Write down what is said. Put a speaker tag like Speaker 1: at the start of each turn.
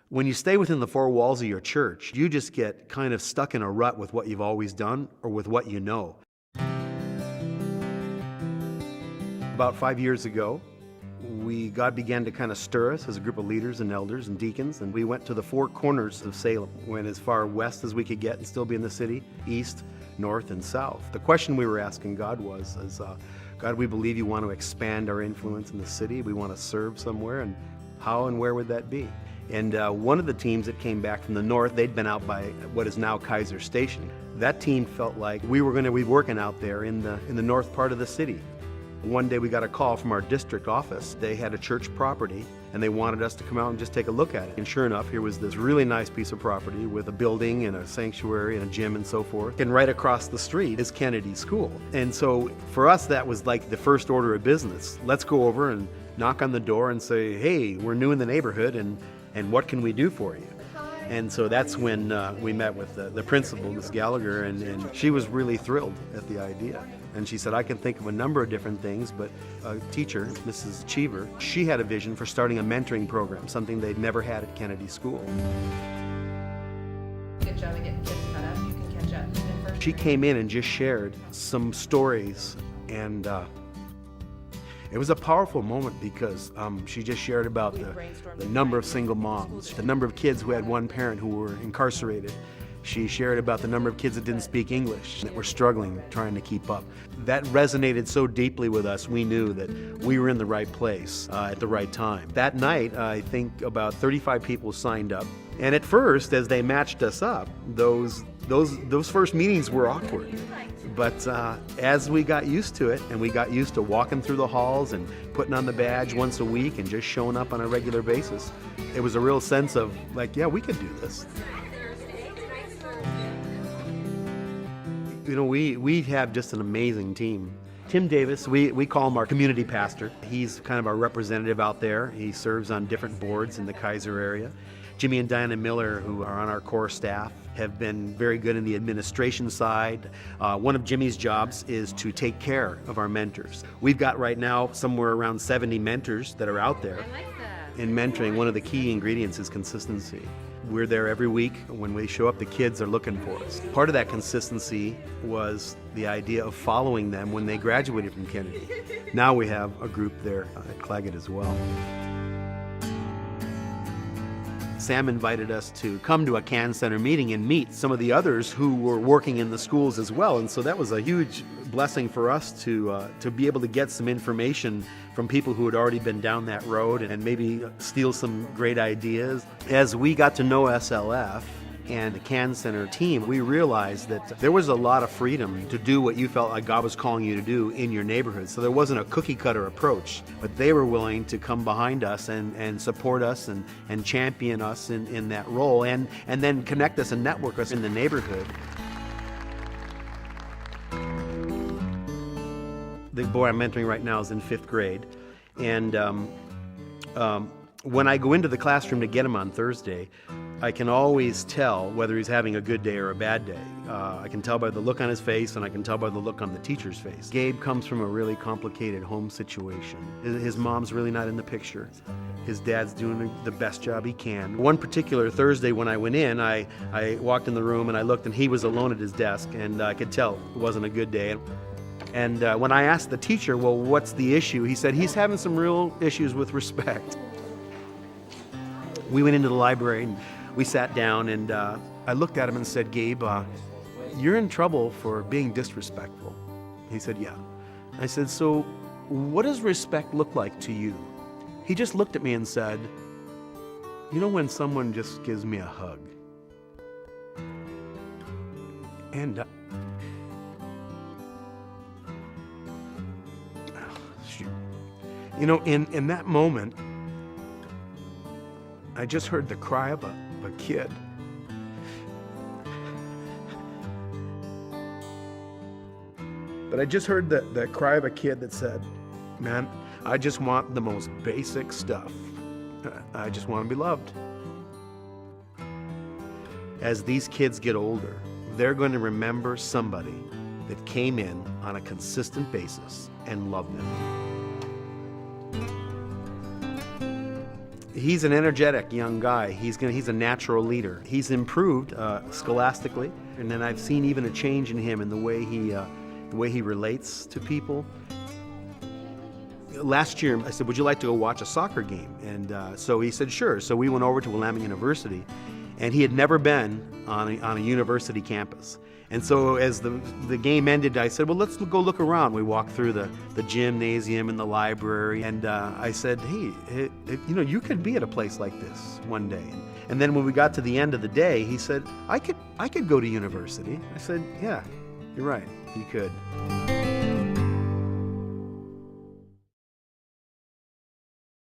Speaker 1: When you stay within the four walls of your church, you just get kind of stuck in a rut with what you've always done or with what you know. About 5 years ago, God began to kind of stir us as a group of leaders and elders and deacons, and we went to the four corners of Salem. Went as far west as we could get and still be in the city, east, north, and south. The question we were asking God was, God, we believe you want to expand our influence in the city. We want to serve somewhere, and how and where would that be? And one of the teams that came back from the north, they'd been out by what is now Keizer Station. That team felt like we were going to be working out there in the north part of the city. One day we got a call from our district office. They had a church property and they wanted us to come out and just take a look at it. And sure enough, here was this really nice piece of property with a building and a sanctuary and a gym and so forth. And right across the street is Kennedy School. And so for us, that was like the first order of business. Let's go over and knock on the door and say, hey, we're new in the neighborhood and what can we do for you? And so that's when we met with the principal, Ms. Gallagher, and she was really thrilled at the idea. And she said, I can think of a number of different things, but a teacher, Mrs. Cheever, she had a vision for starting a mentoring program, something they'd never had at Kennedy School.
Speaker 2: Good job of getting kids caught up. You can catch up in first.
Speaker 1: She came in and just shared some stories, and it was a powerful moment because she just shared about the number of single moms, the number of kids who had one parent who were incarcerated. She shared about the number of kids that didn't speak English, that were struggling, trying to keep up. That resonated so deeply with us, we knew that we were in the right place at the right time. That night, I think about 35 people signed up. And at first, as they matched us up, those first meetings were awkward. But as we got used to it, and we got used to walking through the halls and putting on the badge once a week and just showing up on a regular basis, it was a real sense of like, yeah, we could do this. You know, we have just an amazing team. Tim Davis, we call him our community pastor. He's kind of our representative out there. He serves on different boards in the Keizer area. Jimmy and Diana Miller, who are on our core staff, have been very good in the administration side. One of Jimmy's jobs is to take care of our mentors. We've got right now somewhere around 70 mentors that are out there.
Speaker 2: I like that.
Speaker 1: In mentoring, one of the key ingredients is consistency. We're there every week. When we show up, the kids are looking for us. Part of that consistency was the idea of following them when they graduated from Kennedy. Now we have a group there at Claggett as well. Sam invited us to come to a Can Center meeting and meet some of the others who were working in the schools as well. And so that was a huge blessing for us to be able to get some information from people who had already been down that road and maybe steal some great ideas. As we got to know SLF and the Can Center team, we realized that there was a lot of freedom to do what you felt like God was calling you to do in your neighborhood. So there wasn't a cookie cutter approach, but they were willing to come behind us and support us and champion us in that role and then connect us and network us in the neighborhood. The boy I'm mentoring right now is in 5th grade, and when I go into the classroom to get him on Thursday, I can always tell whether he's having a good day or a bad day. I can tell by the look on his face, and I can tell by the look on the teacher's face. Gabe comes from a really complicated home situation. His mom's really not in the picture. His dad's doing the best job he can. One particular Thursday when I went in, I walked in the room and I looked, and he was alone at his desk, and I could tell it wasn't a good day. And when I asked the teacher, well, what's the issue? He said he's having some real issues with respect. We went into the library and we sat down, and I looked at him and said, Gabe, you're in trouble for being disrespectful. He said, yeah. I said, so what does respect look like to you? He just looked at me and said, you know when someone just gives me a hug? And you know, in that moment, I just heard the cry of a kid. But I just heard the cry of a kid that said, man, I just want the most basic stuff. I just want to be loved. As these kids get older, they're going to remember somebody that came in on a consistent basis and loved them. He's an energetic young guy. He's a natural leader. He's improved scholastically, and then I've seen even a change in him in the way he relates to people. Last year, I said, "Would you like to go watch a soccer game?" And so he said, "Sure." So we went over to Willamette University, and he had never been on a university campus. And so as the game ended, I said, "Well, let's go look around." We walked through the gymnasium and the library, and I said, "Hey, you could be at a place like this one day." And then when we got to the end of the day, he said, I could go to university." I said, "Yeah, you're right, you could."